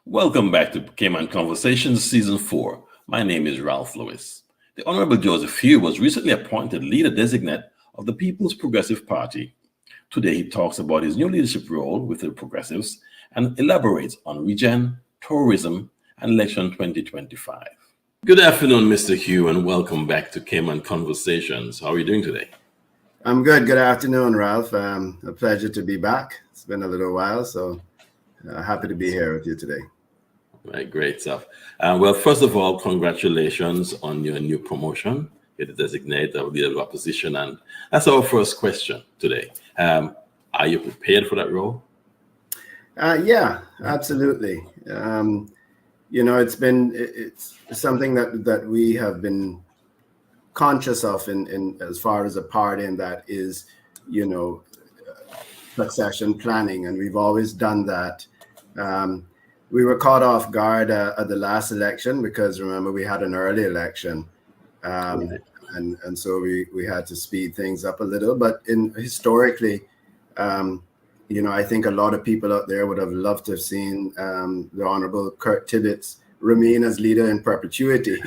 Welcome back to Cayman Conversations Season 4. My name is Ralph Lewis. The Honorable Joseph Hugh was recently appointed leader designate of the People's Progressive Party. Today he talks about his new leadership role with the Progressives and elaborates on regen, tourism, and election 2025. Good afternoon, Mr. Hugh, and welcome back to Cayman Conversations. How are you doing today? I'm good. Good afternoon, Ralph. A pleasure to be back. It's been a little while, so happy to be here with you today. Right, great stuff. Well, first of all, congratulations on your new promotion. You're the designate of leader of opposition, and that's our first question today. Are you prepared for that role? Yeah, absolutely. It's something that we have been conscious of in as far as a party, and that is, succession planning, and we've always done that. We were caught off guard at the last election because, remember, we had an early election, and so we had to speed things up a little. But historically, I think a lot of people out there would have loved to have seen the Honorable Kurt Tibbetts remain as leader in perpetuity.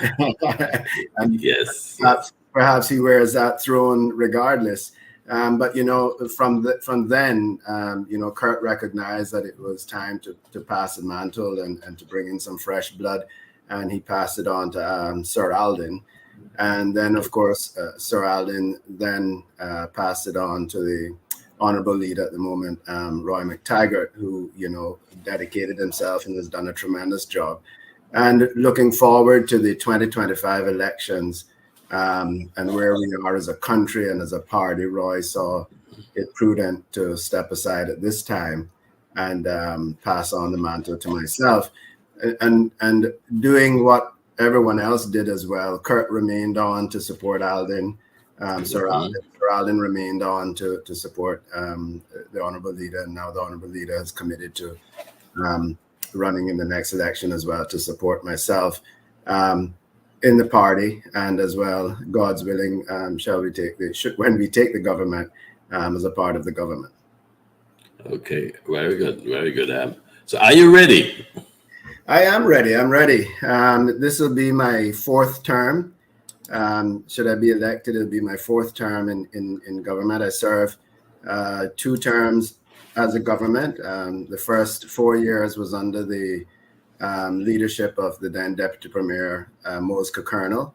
And yes. Perhaps he wears that throne regardless. But from then, Kurt recognized that it was time to pass the mantle and to bring in some fresh blood, and he passed it on to Sir Alden, and then of course Sir Alden then passed it on to the honorable leader at the moment, Roy McTaggart, who dedicated himself and has done a tremendous job. And looking forward to the 2025 elections. And where we are as a country and as a party, Roy saw it prudent to step aside at this time and pass on the mantle to myself. And doing what everyone else did as well. Kurt remained on to support Alden. Sir Alden remained on to support the honorable leader, and now the honorable leader has committed to running in the next election as well to support myself. In the party, and as well, God's willing, when we take the government as a part of the government. Okay, very good, very good. So are you ready? I am ready. I'm ready. This will be my fourth term. Should I be elected, it'll be my fourth term in government. I serve 2 terms as a government. The first 4 years was under the leadership of the then Deputy Premier, Mose Colonel,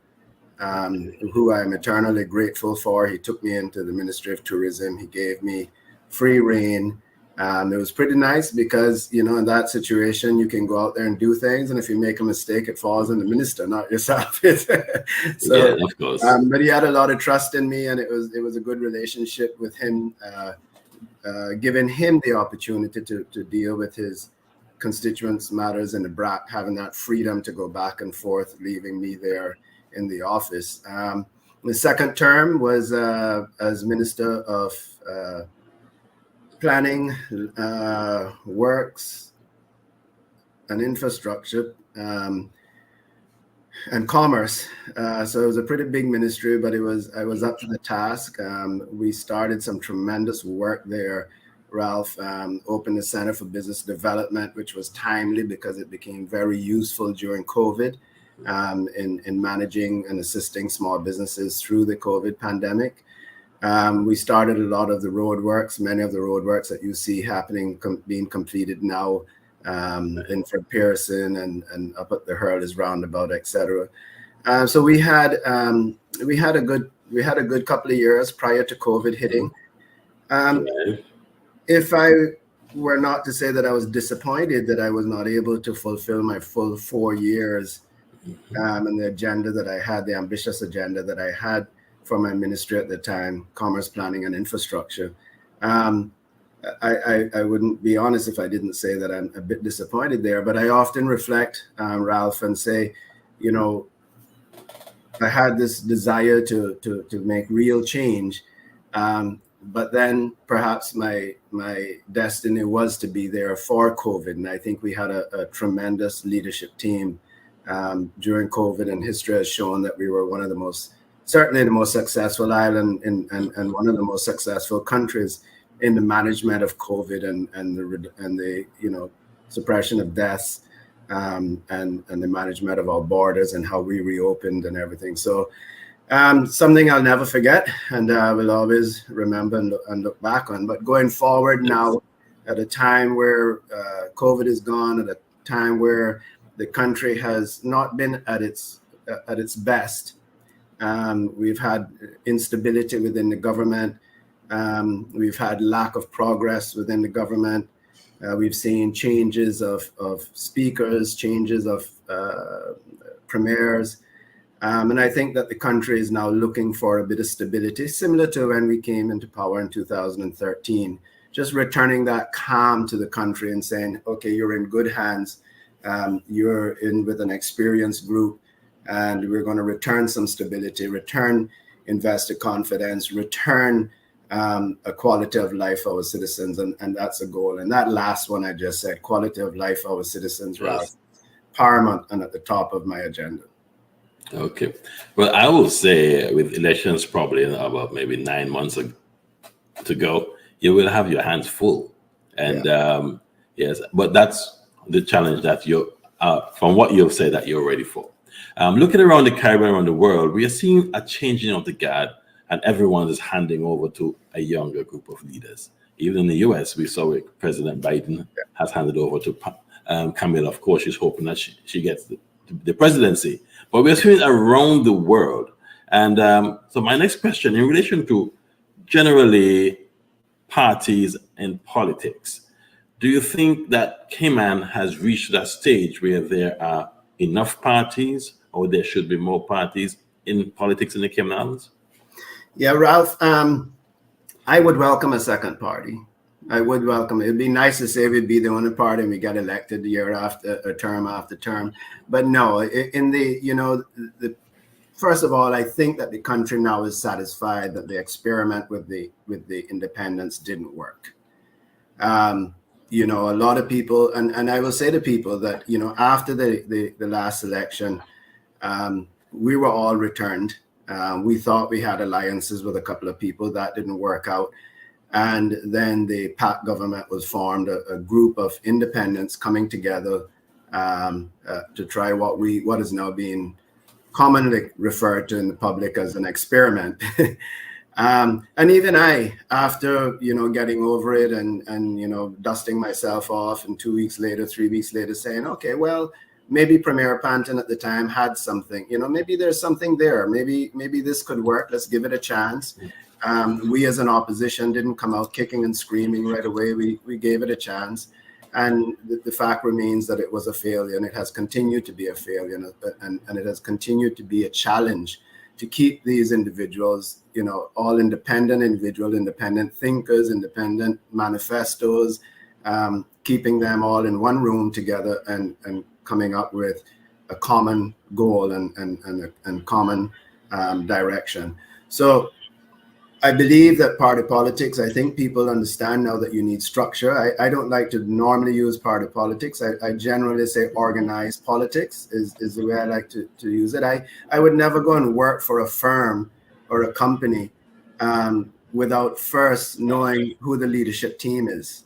who I'm eternally grateful for. He took me into the Ministry of Tourism. He gave me free rein. It was pretty nice because, in that situation, you can go out there and do things. And if you make a mistake, it falls on the minister, not yourself. So, yeah, of course. But he had a lot of trust in me, and it was a good relationship with him, giving him the opportunity to deal with his constituents' matters in the BRAC, having that freedom to go back and forth, leaving me there in the office. The second term was as Minister of Planning, Works and Infrastructure, and Commerce. So it was a pretty big ministry, but I was up to the task. We started some tremendous work there. Ralph opened the Center for Business Development, which was timely because it became very useful during COVID in managing and assisting small businesses through the COVID pandemic. We started a lot of the roadworks, many of the roadworks that you see happening, being completed now in Fort Pearson and up at the Hurlers Roundabout, etc. So we had a good couple of years prior to COVID hitting. If I were not to say that I was disappointed that I was not able to fulfill my full 4 years and the agenda that I had, the ambitious agenda that I had for my ministry at the time, Commerce, Planning and Infrastructure, I wouldn't be honest if I didn't say that I'm a bit disappointed there. But I often reflect, Ralph, and say, I had this desire to make real change. But then perhaps my destiny was to be there for COVID. And I think we had a tremendous leadership team during COVID, and history has shown that we were certainly the most successful island and one of the most successful countries in the management of COVID and the suppression of deaths and the management of our borders and how we reopened and everything. So something I'll never forget, and I will always remember and look back on. But going forward now, at a time where COVID is gone, at a time where the country has not been at its best, we've had instability within the government. We've had lack of progress within the government. We've seen changes of speakers, changes of premiers. And I think that the country is now looking for a bit of stability, similar to when we came into power in 2013, just returning that calm to the country and saying, okay, you're in good hands. You're in with an experienced group, and we're going to return some stability, return investor confidence, return a quality of life for our citizens. And that's a goal. And that last one I just said, quality of life for our citizens, yes, paramount and at the top of my agenda. Okay. Well, I will say with elections probably about maybe 9 months to go, you will have your hands full. And yes, but that's the challenge that you from what you've said that you're ready for. Looking around the Caribbean, around the world, we are seeing a changing of the guard, and everyone is handing over to a younger group of leaders. Even in the US, we saw it, President Biden has handed over to Camilla. Of course, she's hoping that she gets the presidency. But we're seeing it around the world. And so my next question, in relation to generally parties and politics, do you think that Cayman has reached that stage where there are enough parties, or there should be more parties in politics in the Cayman Islands? Yeah, Ralph, I would welcome a second party. I would welcome it. It'd be nice to say we'd be the only party and we get elected year after term after term. But no, in the first of all, I think that the country now is satisfied that the experiment with the independence didn't work. A lot of people, and I will say to people that, after the last election, we were all returned. We thought we had alliances with a couple of people. That didn't work out. And then the PAC government was formed, a group of independents coming together to try what is now being commonly referred to in the public as an experiment. And even I, after getting over it and dusting myself off, and 2 weeks later, 3 weeks later, saying, okay, well, maybe Premier Panton at the time had something. Maybe there's something there. Maybe this could work. Let's give it a chance. We as an opposition didn't come out kicking and screaming right away. We gave it a chance. And the fact remains that it was a failure, and it has continued to be a failure, and it has continued to be a challenge to keep these individuals, all independent thinkers, independent manifestos, keeping them all in one room together and coming up with a common goal and common direction. So I believe that party politics, I think people understand now that you need structure. I don't like to normally use party politics. I generally say organized politics is the way I like to use it. I would never go and work for a firm or a company without first knowing who the leadership team is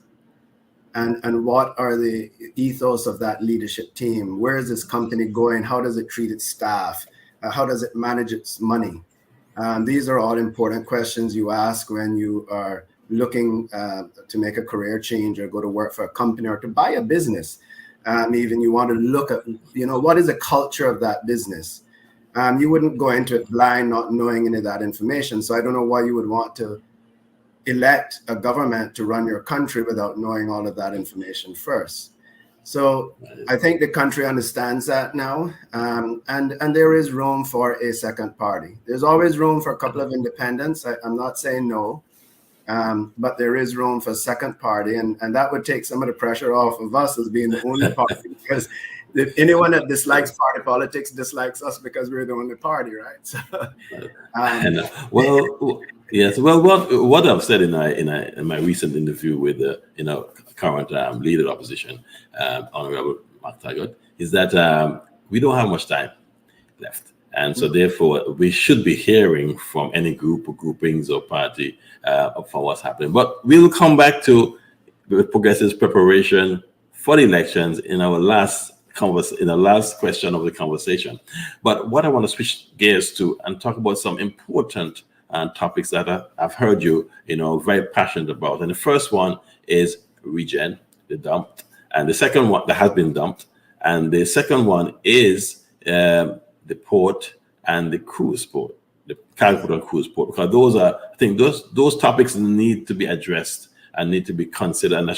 and what are the ethos of that leadership team. Where is this company going? How does it treat its staff? How does it manage its money? These are all important questions you ask when you are looking to make a career change or go to work for a company or to buy a business. Even you want to look at, what is the culture of that business? You wouldn't go into it blind, not knowing any of that information. So I don't know why you would want to elect a government to run your country without knowing all of that information first. So I think the country understands that now, and there is room for a second party. There's always room for a couple of independents. I'm not saying no, but there is room for a second party, and that would take some of the pressure off of us as being the only party, because if anyone that dislikes party politics dislikes us because we're the only party, right? So, yes. Well, what I've said in my recent interview with the current leader of opposition, Honorable Mark Taggart, is that we don't have much time left, and so therefore we should be hearing from any group or groupings or party for what's happening. But we'll come back to Progressive's preparation for the elections in our last in the last question of the conversation. But what I want to switch gears to and talk about some important topics that I've heard you, very passionate about. And the first one is regen, the dumped, and the second one that has been dumped, and the second one is the port and the cruise port, the cargo port and cruise port, because I think those topics need to be addressed and need to be considered, and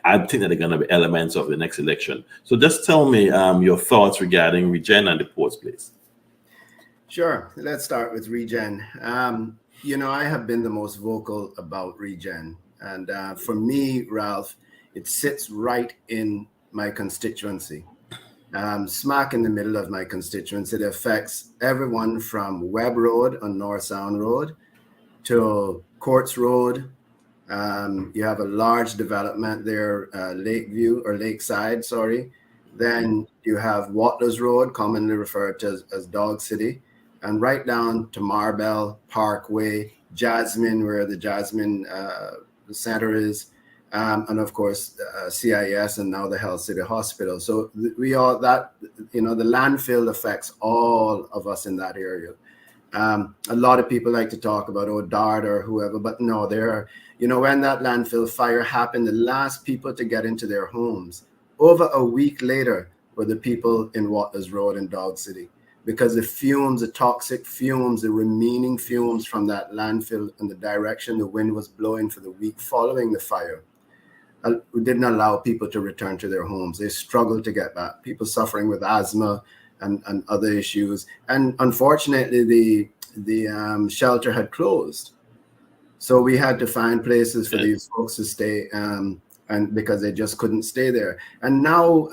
I think that they're going to be elements of the next election. So just tell me your thoughts regarding regen and the ports, please. Sure. Let's start with regen. I have been the most vocal about regen. And for me, Ralph, it sits right in my constituency, smack in the middle of my constituency. It affects everyone from Webb Road on North Sound Road to Courts Road. You have a large development there, Lakeside, sorry. Then you have Watlers Road, commonly referred to as Dog City, and right down to Marbell Parkway, Jasmine, where the Jasmine Center is, and of course CIS, and now the Health City Hospital. So the landfill affects all of us in that area. A lot of people like to talk about DART or whoever, but no, when that landfill fire happened, the last people to get into their homes over a week later were the people in Watlers Road in Dog City, because the fumes, the toxic fumes, the remaining fumes from that landfill and the direction the wind was blowing for the week following the fire didn't allow people to return to their homes. They struggled to get back. People suffering with asthma and other issues. And unfortunately, the shelter had closed. So we had to find places for these folks to stay, and because they just couldn't stay there. And now,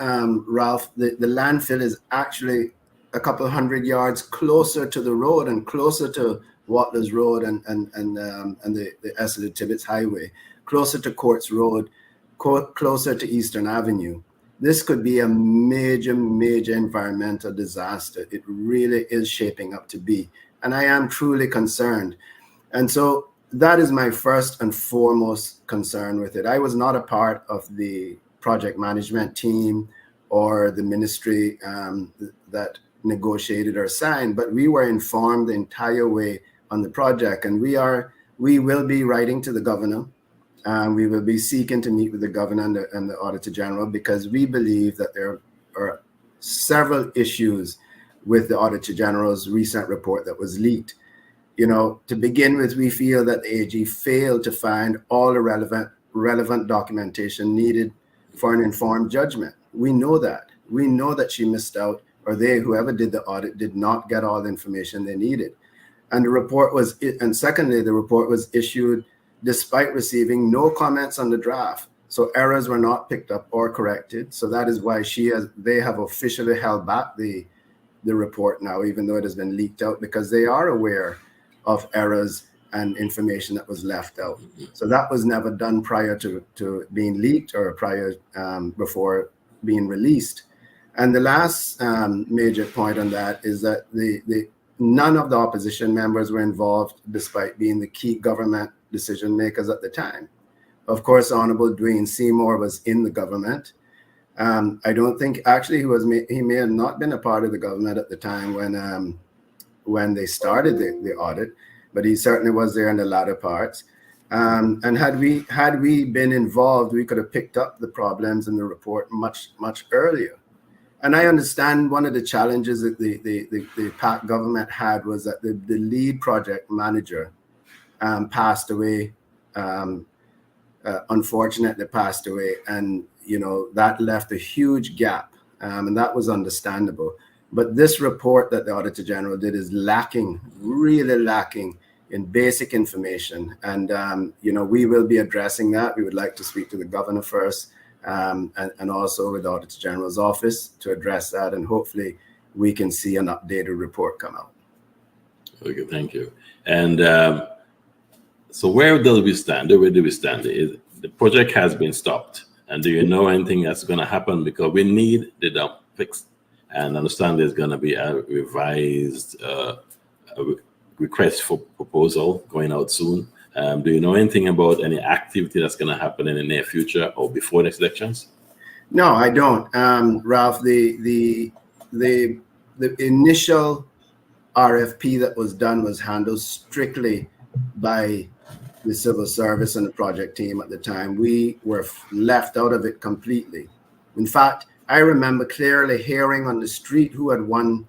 Ralph, the landfill is actually a couple hundred yards closer to the road and closer to Watlers Road and the Essler Tibbetts Highway, closer to Courts Road, closer to Eastern Avenue. This could be a major, major environmental disaster. It really is shaping up to be. And I am truly concerned. And so that is my first and foremost concern with it. I was not a part of the project management team or the ministry that negotiated or signed, but we were informed the entire way on the project. And we will be writing to the governor. We will be seeking to meet with the governor and the Auditor General, because we believe that there are several issues with the Auditor General's recent report that was leaked. To begin with, we feel that the AG failed to find all the relevant documentation needed for an informed judgment. We know that. We know that she missed out, or whoever did the audit, did not get all the information they needed. And secondly, the report was issued despite receiving no comments on the draft. So errors were not picked up or corrected. So that is why they have officially held back the report now, even though it has been leaked out, because they are aware of errors and information that was left out. So that was never done prior to being leaked or before being released. And the last major point on that is that none of the opposition members were involved, despite being the key government decision makers at the time. Of course, Honorable Dwayne Seymour was in the government. I don't think actually he may have not been a part of the government at the time when they started the audit, but he certainly was there in the latter parts. And had we been involved, we could have picked up the problems in the report much, much earlier. And I understand one of the challenges that the PAC government had was that the lead project manager passed away, unfortunately passed away. And, that left a huge gap, and that was understandable. But this report that the Auditor General did is really lacking in basic information. And, we will be addressing that. We would like to speak to the governor first, and also with the Auditor General's office to address that. And hopefully we can see an updated report come out. Okay, thank you. And so where do we stand? Where do we stand? The project has been stopped. And do you know anything that's going to happen? Because we need the dump fixed. And understand there's going to be a revised request for proposal going out soon. Do you know anything about any activity that's going to happen in the near future or before next elections? No, I don't, Ralph. The initial RFP that was done was handled strictly by the civil service and the project team at the time. We were left out of it completely. In fact, I remember clearly hearing on the street who had won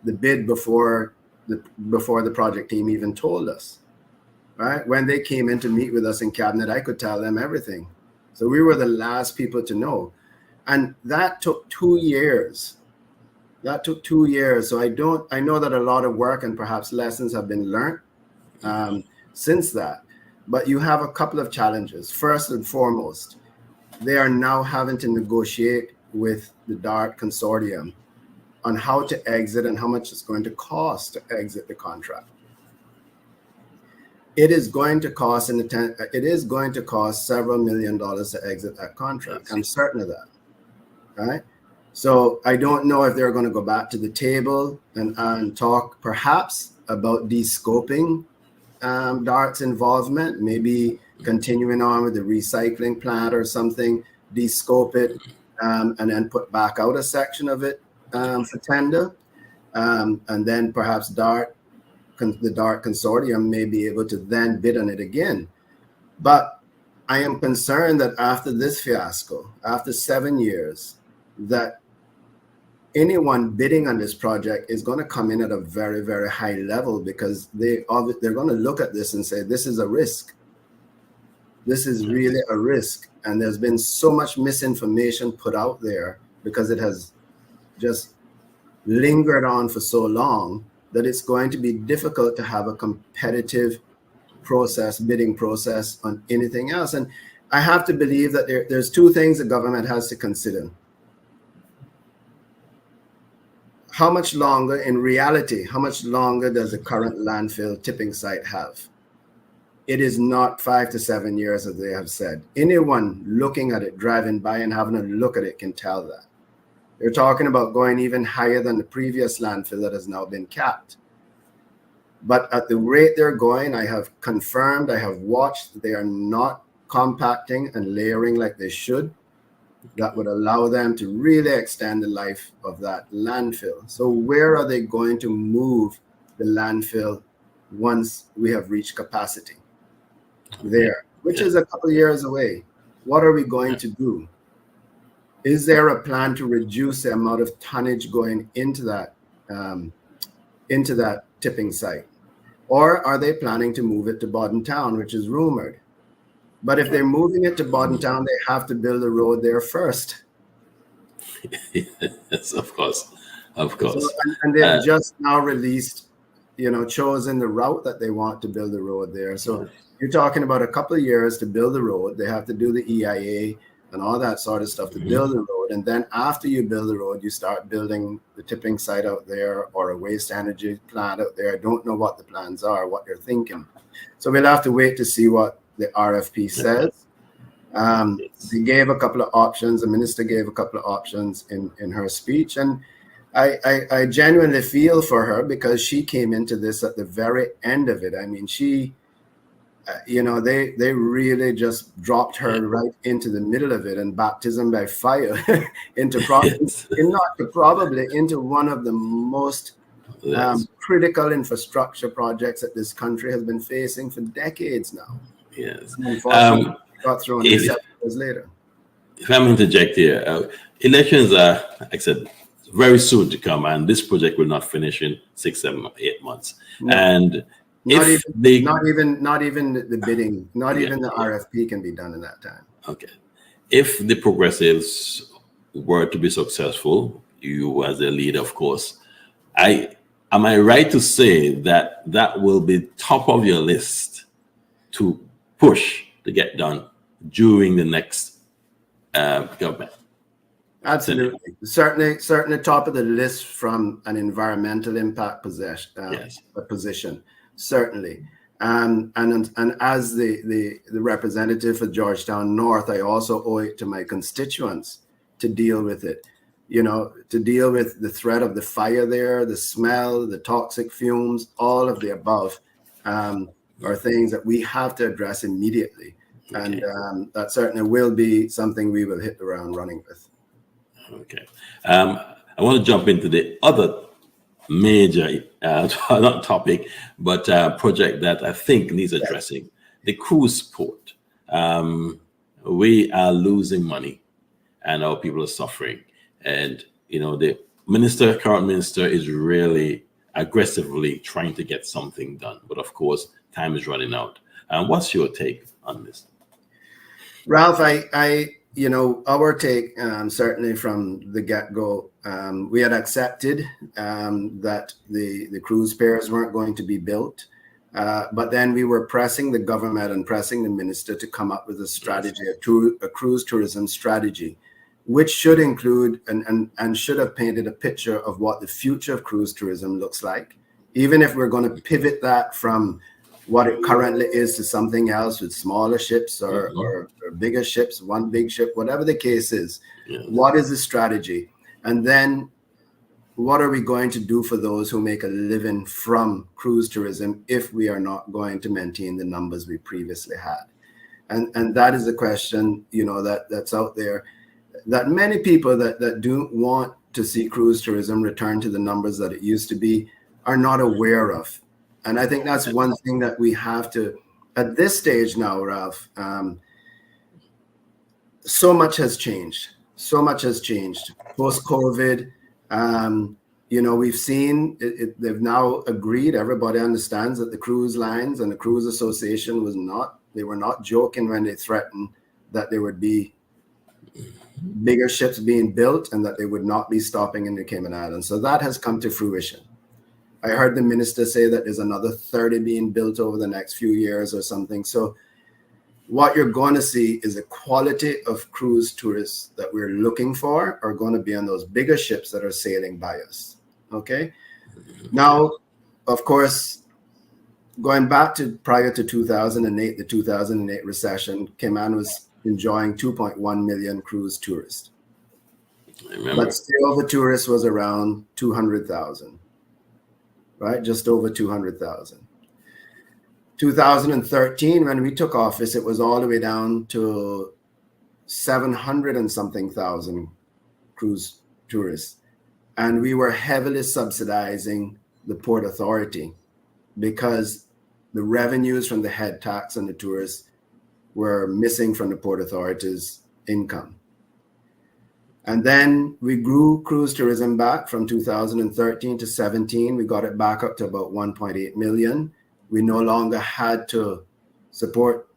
the bid before the project team even told us. Right? When they came in to meet with us in cabinet, I could tell them everything. So we were the last people to know. And that took 2 years. That took 2 years. So I know that a lot of work and perhaps lessons have been learned since that. But you have a couple of challenges. First and foremost, they are now having to negotiate with the DART consortium on how to exit and how much it's going to cost to exit the contract. It is going to cost several $1 million to exit that contract. I'm certain of that. Right? So I don't know if they're going to go back to the table and talk perhaps about de-scoping DART's involvement, maybe continuing on with the recycling plant or something, de-scope it, and then put back out a section of it for tender. And then perhaps the DART consortium may be able to then bid on it again. But I am concerned that after this fiasco, after 7 years, that anyone bidding on this project is going to come in at a very, very high level, because they're going to look at this and say, this is a risk. This is really a risk. And there's been so much misinformation put out there because it has just lingered on for so long that it's going to be difficult to have a competitive bidding process on anything else. And I have to believe that there's two things the government has to consider. How much longer, in reality, how much longer does the current landfill tipping site have? It is not 5 to 7 years, as they have said. Anyone looking at it, driving by and having a look at it, can tell that. They're talking about going even higher than the previous landfill that has now been capped. But at the rate they're going, I have confirmed, I have watched, they are not compacting and layering like they should. That would allow them to really extend the life of that landfill. So where are they going to move the landfill once we have reached capacity there, which is a couple of years away? What are we going to do? Is there a plan to reduce the amount of tonnage going into that tipping site? Or are they planning to move it to Bordentown, which is rumored? But if they're moving it to Bordentown, they have to build a road there first. Yes, of course. So, and they've just now released, chosen the route that they want to build the road there. So you're talking about a couple of years to build the road. They have to do the EIA and all that sort of stuff to build the road. And then after you build the road, you start building the tipping site out there or a waste energy plant out there. I don't know what the plans are, what they're thinking. So we'll have to wait to see what the RFP says. They gave a couple of options. The minister gave a couple of options in her speech. And I genuinely feel for her, because she came into this at the very end of it. I mean, they really just dropped her right into the middle of it, and baptism by fire into probably into one of the most critical infrastructure projects that this country has been facing for decades now. Yes. Unfortunately, got thrown in 7 years later. If I'm interject here, elections are, like I said, very soon to come, and this project will not finish in 6, 7, 8 months. No. And not even the bidding, even the RFP can be done in that time. Okay. If the progressives were to be successful, you as a leader, of course, am I right to say that will be top of your list to push to get done during the next government? Absolutely. Certainly top of the list from an environmental impact position. Certainly. And as the representative for Georgetown North, I also owe it to my constituents to deal with it. To deal with the threat of the fire there, the smell, the toxic fumes, all of the above are things that we have to address immediately. Okay. And that certainly will be something we will hit the ground running with. Okay. I want to jump into the other major, not topic, but project that I think needs addressing, the cruise port. We are losing money and our people are suffering. And, the current minister is really aggressively trying to get something done. But of course, time is running out. What's your take on this? Ralph, our take, certainly from the get-go, we had accepted that the cruise pairs weren't going to be built. But then we were pressing the government and pressing the minister to come up with a strategy, a cruise tourism strategy, which should include and should have painted a picture of what the future of cruise tourism looks like. Even if we're going to pivot that from what it currently is to something else with smaller ships or bigger ships, one big ship, whatever the case is, what is the strategy? And then what are we going to do for those who make a living from cruise tourism if we are not going to maintain the numbers we previously had? And that is the question, that's out there, that many people that do want to see cruise tourism return to the numbers that it used to be are not aware of. And I think that's one thing that we have to, at this stage now, Ralph, so much has changed. So much has changed. Post-COVID, we've seen they've now agreed, everybody understands that the cruise lines and the Cruise Association they were not joking when they threatened that there would be bigger ships being built and that they would not be stopping in the Cayman Islands. So that has come to fruition. I heard the minister say that there's another 30 being built over the next few years or something. So what you're going to see is the quality of cruise tourists that we're looking for are going to be on those bigger ships that are sailing by us. Okay. Now, of course, going back to prior to 2008, the 2008 recession, Cayman was enjoying 2.1 million cruise tourists. But still the tourists was around 200,000. Right? Just over 200,000. 2013, when we took office, it was all the way down to 700 and something thousand cruise tourists. And we were heavily subsidizing the Port Authority because the revenues from the head tax and the tourists were missing from the Port Authority's income. And then we grew cruise tourism back from 2013 to 17. We got it back up to about 1.8 million. We no longer had to support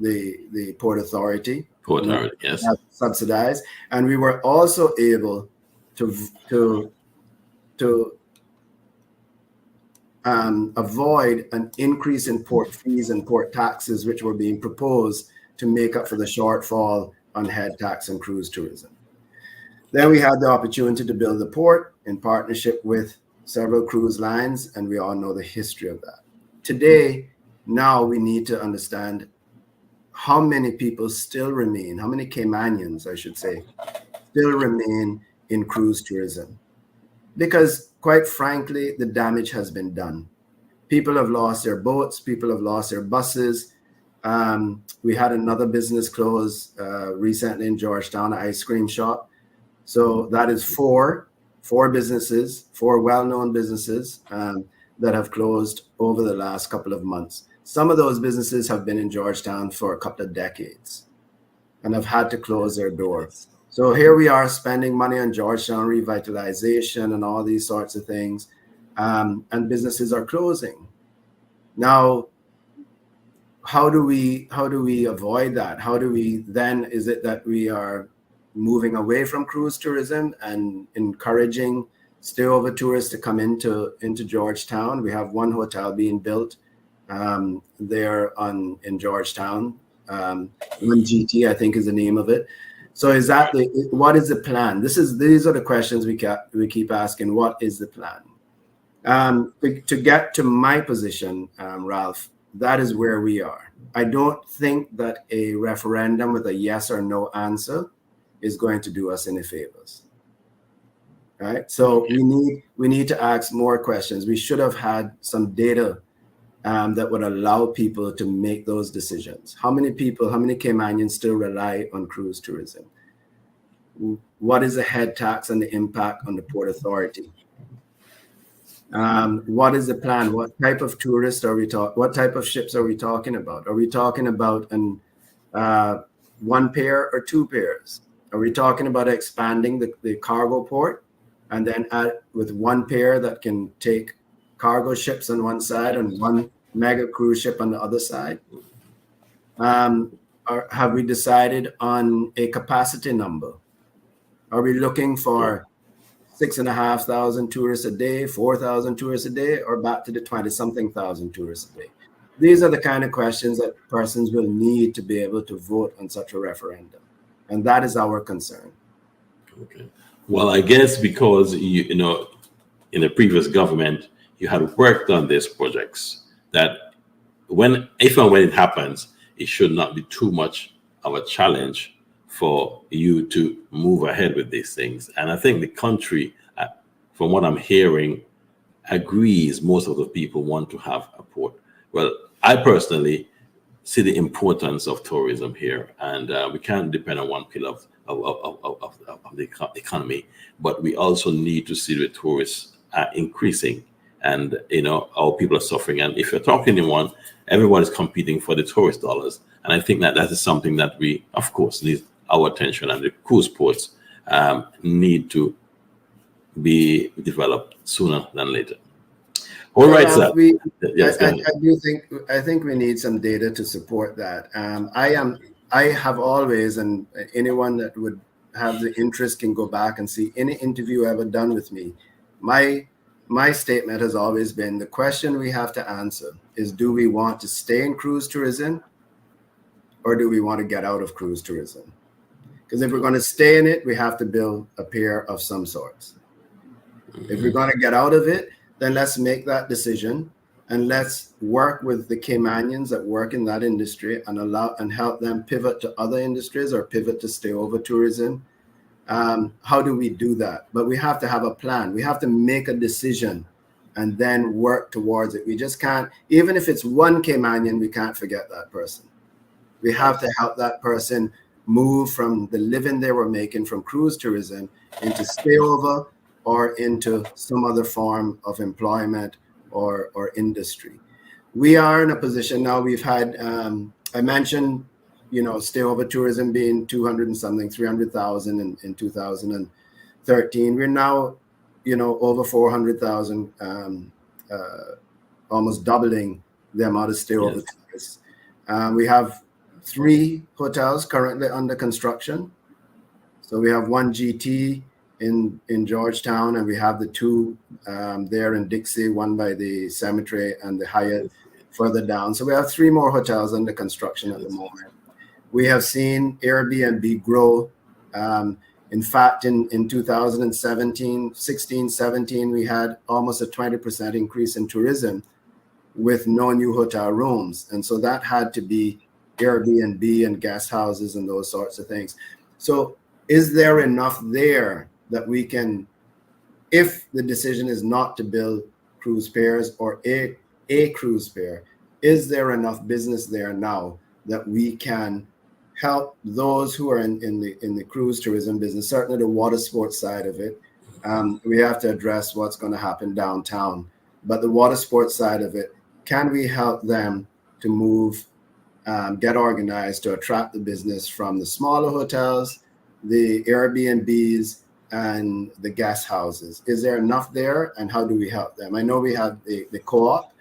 the Port Authority. Port Authority, yes. Subsidize. And we were also able to avoid an increase in port fees and port taxes, which were being proposed to make up for the shortfall on head tax and cruise tourism. Then we had the opportunity to build the port in partnership with several cruise lines, and we all know the history of that. Today, now we need to understand how many people still remain, how many Caymanians, I should say, still remain in cruise tourism. Because quite frankly, the damage has been done. People have lost their boats, people have lost their buses. We had another business close recently in Georgetown, an ice cream shop. So that is four businesses, four well-known businesses that have closed over the last couple of months. Some of those businesses have been in Georgetown for a couple of decades and have had to close their doors. So here we are spending money on Georgetown revitalization and all these sorts of things, and businesses are closing. Now, how do we avoid that? How do we then, is it that we are moving away from cruise tourism and encouraging stay-over tourists to come into Georgetown? We have one hotel being built there in Georgetown. GT, I think, is the name of it. So what is the plan? These are the questions we keep asking. What is the plan? To get to my position, Ralph, that is where we are. I don't think that a referendum with a yes or no answer is going to do us any favors. Right? So we need to ask more questions. We should have had some data that would allow people to make those decisions. How many Caymanians still rely on cruise tourism? what is the head tax and the impact on the Port Authority? What is the plan? What type of tourists are we talking? What type of ships are we talking about? Are we talking about an one pair or two pairs? Are we talking about expanding the cargo port and then with one pair that can take cargo ships on one side and one mega cruise ship on the other side? Have we decided on a capacity number? Are we looking for 6,500 tourists a day, 4,000 tourists a day, or back to the 20-something thousand tourists a day? These are the kind of questions that persons will need to be able to vote on such a referendum. And that is our concern. Okay. Well, I guess because, you know, in the previous government, you had worked on these projects that if and when it happens, it should not be too much of a challenge for you to move ahead with these things. And I think the country, from what I'm hearing, agrees most of the people want to have a port. Well, I personally see the importance of tourism here, and we can't depend on one pillar of the economy, but we also need to see the tourists increasing, and you know, our people are suffering. And if you're talking to one, everyone is competing for the tourist dollars, and I think that is something that we, of course, need our attention, and the cruise ports need to be developed sooner than later. All right, sir. Yes, I think we need some data to support that. I have always, and anyone that would have the interest can go back and see any interview ever done with me. My statement has always been, the question we have to answer is, do we want to stay in cruise tourism, or do we want to get out of cruise tourism? Because if we're going to stay in it, we have to build a pier of some sorts. If we're going to get out of it, then let's make that decision, and let's work with the Caymanians that work in that industry and help them pivot to other industries or pivot to stay over tourism. How do we do that? But we have to have a plan. We have to make a decision and then work towards it. We just can't, even if it's one Caymanian, we can't forget that person. We have to help that person move from the living they were making from cruise tourism into stay over or into some other form of employment or industry. We are in a position now, we've had, I mentioned, you know, stay over tourism being 200 and something, 300,000 in 2013. We're now, you know, over 400,000, almost doubling the amount of stay over tourists. We have 3 hotels currently under construction. So we have one GT in Georgetown, and we have the 2 there in Dixie, one by the cemetery and the Hyatt further down. So we have 3 more hotels under construction at the moment. We have seen Airbnb grow. In fact, in 2017, 16, 17, we had almost a 20% increase in tourism with no new hotel rooms. And so that had to be Airbnb and guest houses and those sorts of things. So is there enough there that we can, if the decision is not to build cruise pairs or a cruise pair, is there enough business there now that we can help those who are in the cruise tourism business, certainly the water sports side of it? We have to address what's going to happen downtown, but the water sports side of it, can we help them to move, get organized to attract the business from the smaller hotels, the Airbnbs, and the guest houses? Is there enough there, and how do we help them? I know we have the co-op.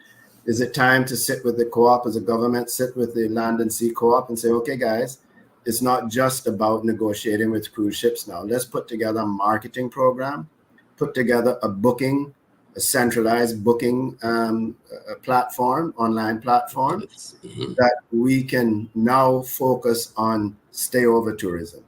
Is it time to sit with the co-op as a government, sit with the Land and Sea Co-op and say, okay, guys, it's not just about negotiating with cruise ships now. Let's put together a marketing program, put together a centralized booking platform, online platform, that we can now focus on stay over tourism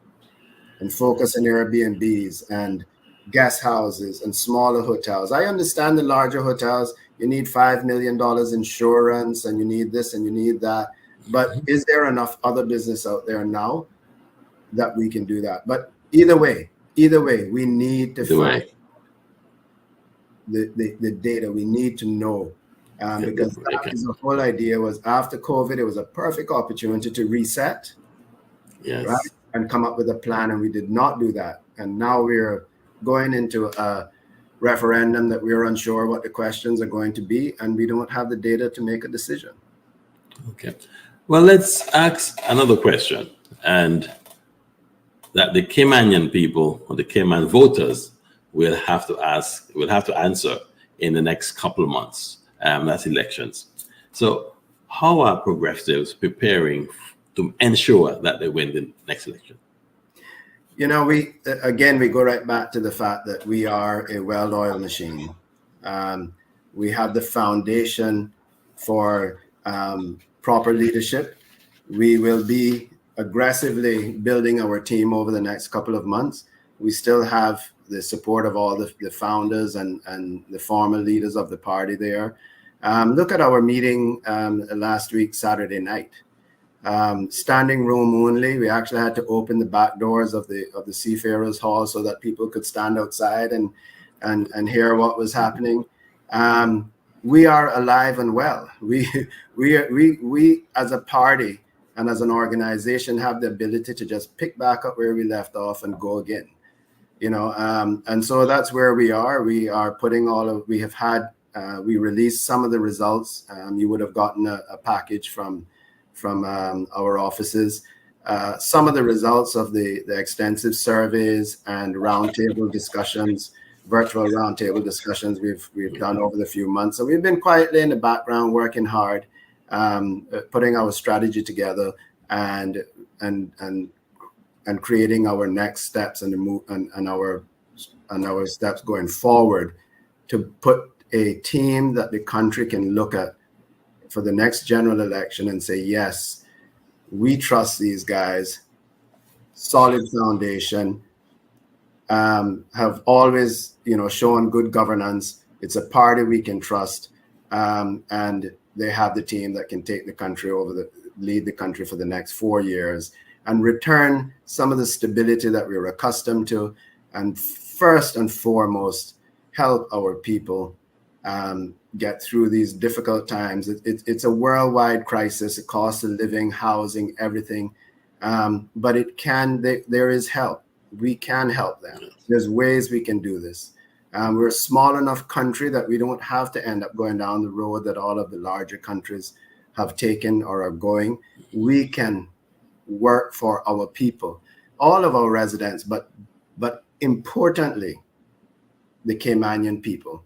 and focus on Airbnbs and guest houses and smaller hotels. I understand the larger hotels, you need $5 million insurance and you need this and you need that. But is there enough other business out there now that we can do that? But either way, we need to find the data. We need to know, because that is the whole idea. Was after COVID, it was a perfect opportunity to reset. Yes. Right? and come up with a plan, and we did not do that. And now we're going into a referendum that we're unsure what the questions are going to be, and we don't have the data to make a decision. Okay. Well, let's ask another question, and that the Caymanian people or the Cayman voters will have to answer in the next couple of months. That's elections. So how are progressives preparing to ensure that they win the next election? You know, we go right back to the fact that we are a well-oiled machine. We have the foundation for proper leadership. We will be aggressively building our team over the next couple of months. We still have the support of all the founders and the former leaders of the party there. Look at our meeting last week, Saturday night. Standing room only. We actually had to open the back doors of the Seafarers Hall so that people could stand outside and hear what was happening. We are alive and well. We as a party and as an organization have the ability to just pick back up where we left off and go again. You know, and so that's where we are. We are putting we released some of the results. You would have gotten a package from our offices. Some of the results of the extensive surveys and roundtable discussions, virtual roundtable discussions we've done over the few months. So we've been quietly in the background working hard, putting our strategy together and creating our next steps and our steps going forward to put a team that the country can look at for the next general election and say, yes, we trust these guys, solid foundation, have always, shown good governance. It's a party we can trust, and they have the team that can take the country lead the country for the next 4 years and return some of the stability that we were accustomed to, and first and foremost, help our people get through these difficult times. It's a worldwide crisis, it costs of living, housing, everything. But there is help. We can help them. There's ways we can do this. We're a small enough country that we don't have to end up going down the road that all of the larger countries have taken or are going. We can work for our people, all of our residents, but importantly, the Caymanian people.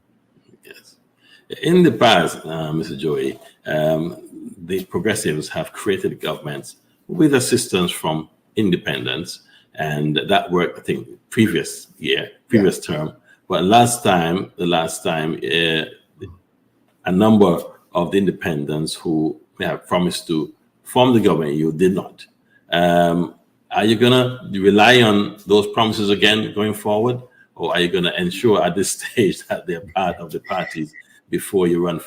Yes. In the past, Mr. Joey, the progressives have created governments with assistance from independents, and that worked, I think, previous term. But the last time, a number of the independents who have promised to form the government, you did not. Are you going to rely on those promises again going forward? Or are you going to ensure at this stage that they're part of the parties before you run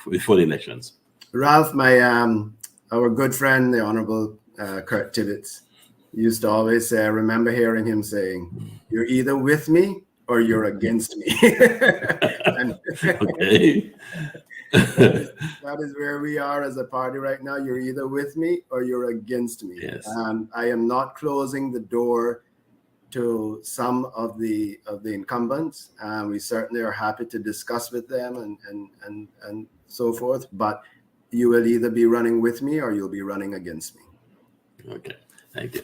before the elections? Ralph, our good friend, the Honorable Kurt Tibbetts, used to always say, I remember hearing him saying, you're either with me or you're against me. Okay. That is where we are as a party right now. You're either with me or you're against me. Yes. I am not closing the door to some of the incumbents. We certainly are happy to discuss with them and so forth, but you will either be running with me or you'll be running against me. Okay, thank you.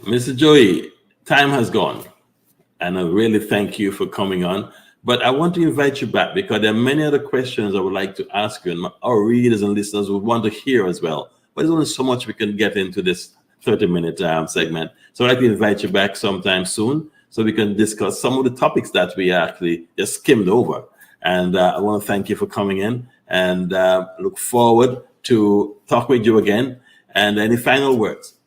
Mr. Joey, time has gone, and I really thank you for coming on, but I want to invite you back because there are many other questions I would like to ask you, and our readers and listeners would want to hear as well, but there's only so much we can get into this 30-minute segment. So I'd like to invite you back sometime soon so we can discuss some of the topics that we actually just skimmed over. And I want to thank you for coming in and look forward to talk with you again. And any final words?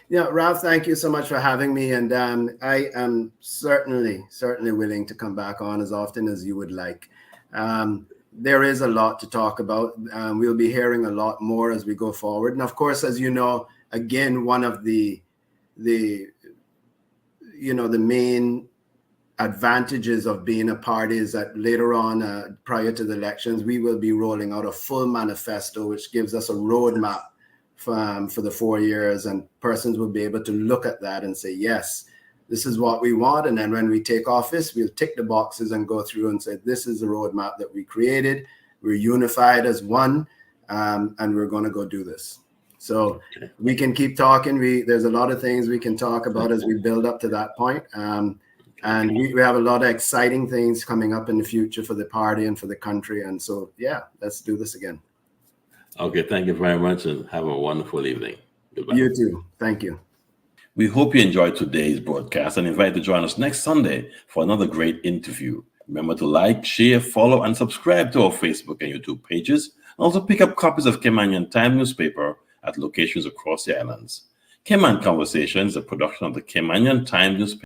Yeah, Ralph, thank you so much for having me. And I am certainly willing to come back on as often as you would like. There is a lot to talk about. We'll be hearing a lot more as we go forward. And of course, as you know, again, one of the main advantages of being a party is that later on, prior to the elections, we will be rolling out a full manifesto, which gives us a roadmap for the 4 years, and persons will be able to look at that and say, yes, this is what we want. And then when we take office, we'll tick the boxes and go through and say, this is the roadmap that we created. We're unified as one, and we're going to go do this. So we can keep talking. There's a lot of things we can talk about as we build up to that point. And we have a lot of exciting things coming up in the future for the party and for the country. And so, yeah, let's do this again. Okay, thank you very much, and have a wonderful evening. Goodbye. You too. Thank you. We hope you enjoyed today's broadcast and invite you to join us next Sunday for another great interview. Remember to like, share, follow, and subscribe to our Facebook and YouTube pages. And also pick up copies of Cayman Time newspaper at locations across the islands. Cayman Conversations is a production of the Cayman Time newspaper.